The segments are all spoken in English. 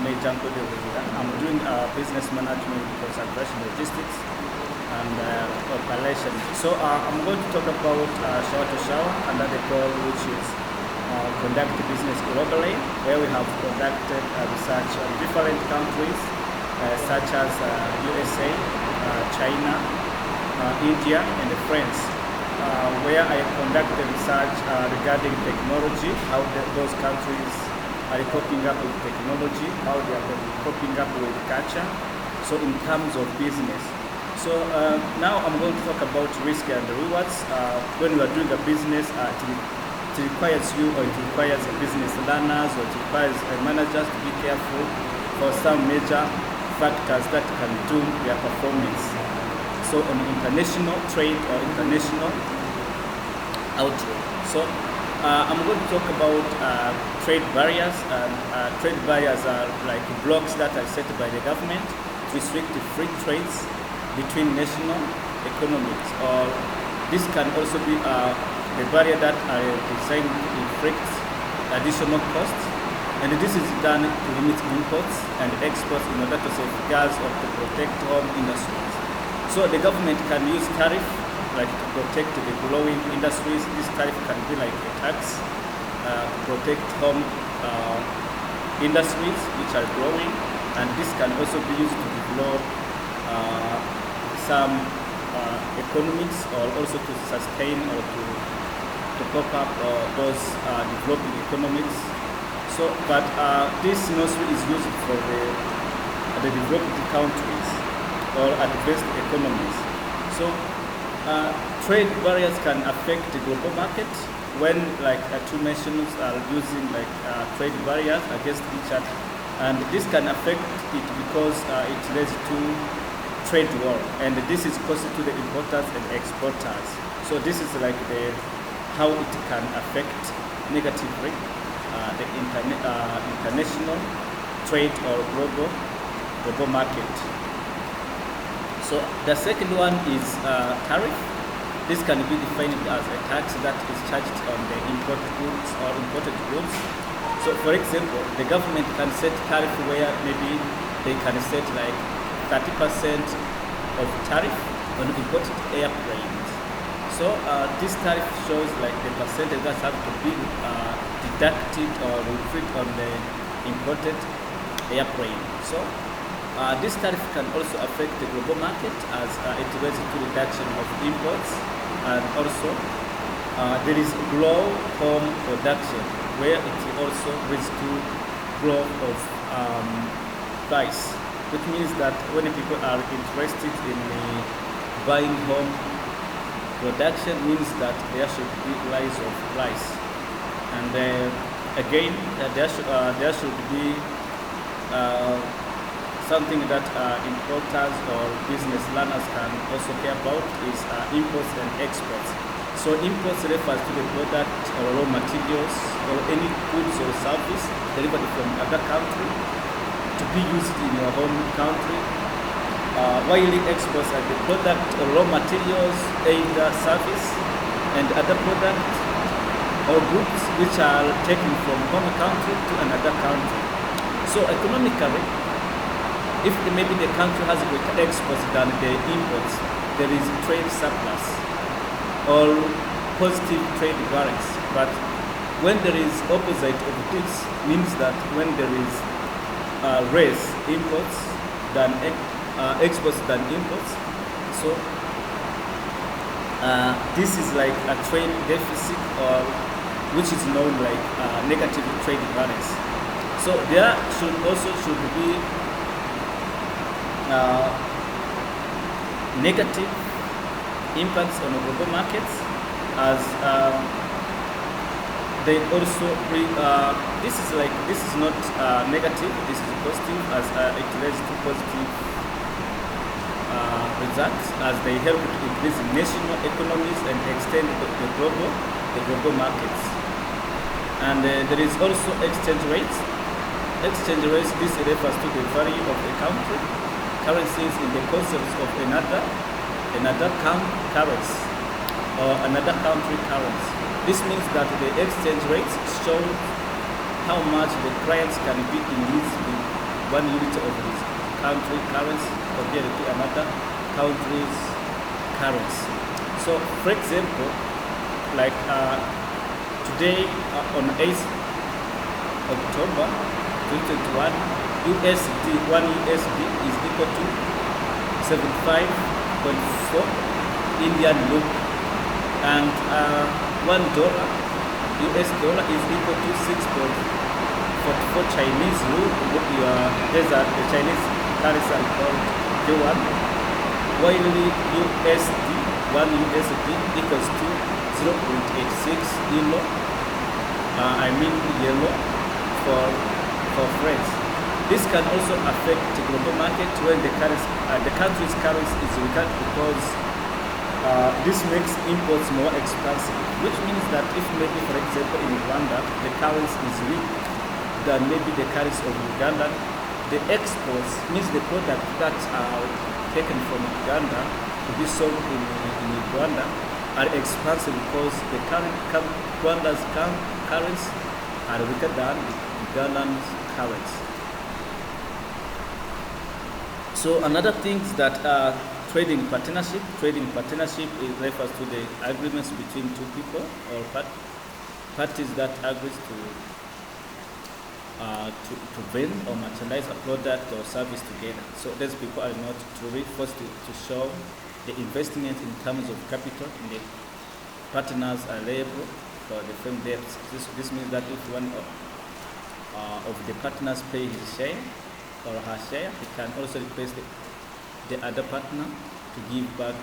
name Janko De Wega. I'm doing business management, concentration, logistics, and operation. So I'm going to talk about shower to shower under the goal, which is conduct business globally, where we have conducted research on different countries such as USA, China, India, and France, where I conducted research regarding technology, how those countries are coping up with technology, how they are coping up with culture, so in terms of business. So now I'm going to talk about risk and rewards. When we are doing a business, it requires you, or it requires business learners, or it requires managers to be careful for some major factors that can doom their performance. So on international trade or international outlook. So I'm going to talk about trade barriers. Trade barriers are like blocks that are set by the government to restrict free trades between national economies, or this can also be a barrier that are designed to inflict additional costs, and this is done to limit imports and exports in order to safeguard or to protect home industries. So the government can use tariff like to protect the growing industries. This tariff can be like a tax to protect home industries which are growing, and this can also be used to develop some economics, or also to sustain or to pop up those developing economics. So, but this mostly is used for the developed countries or advanced economies. So, trade barriers can affect the global market when like two nations are using like trade barriers against each other, and this can affect it because it leads to trade war, and this is costly to the importers and exporters. So this is like how it can affect negatively the international trade or global market. So the second one is tariff. This can be defined as a tax that is charged on the imported goods or imported goods. So for example, the government can set tariff where maybe they can set like 30% of tariff on imported airplanes. So this tariff shows like the percentage that have to be deducted or reflected on the imported airplane. So this tariff can also affect the global market as it leads to reduction of imports, and also there is growth home production where it also leads to growth of price, which means that when people are interested in buying home production, means that there should be rise of price, and again there should be something that importers or business learners can also care about is imports and exports. So imports refers to the product or raw materials or any goods or service delivered from other country to be used in your home country, while exports are the product or raw materials, either service and other products or goods which are taken from one country to another country. So economically, if maybe the country has greater exports than the imports, there is trade surplus or positive trade balance. But when there is opposite of this, means that when there is less imports than exports than imports, so this is like a trade deficit, or which is known like negative trade balance. So there should be negative impacts on the global markets, as they also this is not negative, this is positive, as it leads to positive results, as they help to increase national economies and extend the global markets. And there is also exchange rates. Exchange rates, this refers to the value of a country currencies in the concepts of another currency or another country currency. This means that the exchange rates show how much the clients can be in 1 unit of his country currency compared to another country's currency. So, for example, like today on 8th October 2021, USD, 1 USD is equal to 75.4 Indian rupee, and $1 US dollar is equal to 6.44 Chinese rupee. There's the Chinese currency called yuan, while the USD, 1 USD equals to 0.86 yellow. Yellow for friends. This can also affect the global market when the country's currency is weaker, because this makes imports more expensive, which means that if maybe, for example, in Rwanda, the currency is weak than maybe the currency of Uganda, the exports, means the products that are taken from Uganda to be sold in Rwanda are expensive, because the Rwanda's currency are weaker than Uganda's currency. So another thing is that trading partnership refers to the agreements between two people or parties that agrees to vend or merchandise a product or service together. So these people are not truly forced to show the investment in terms of capital, and the partners are liable for the firm debts. This means that if one of the partners pay his share or her share, he can also request the other partner to give back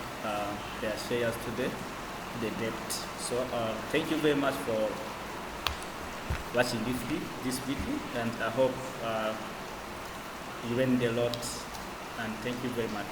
their shares to the debt. So thank you very much for watching this video, and I hope you learned a lot, and thank you very much.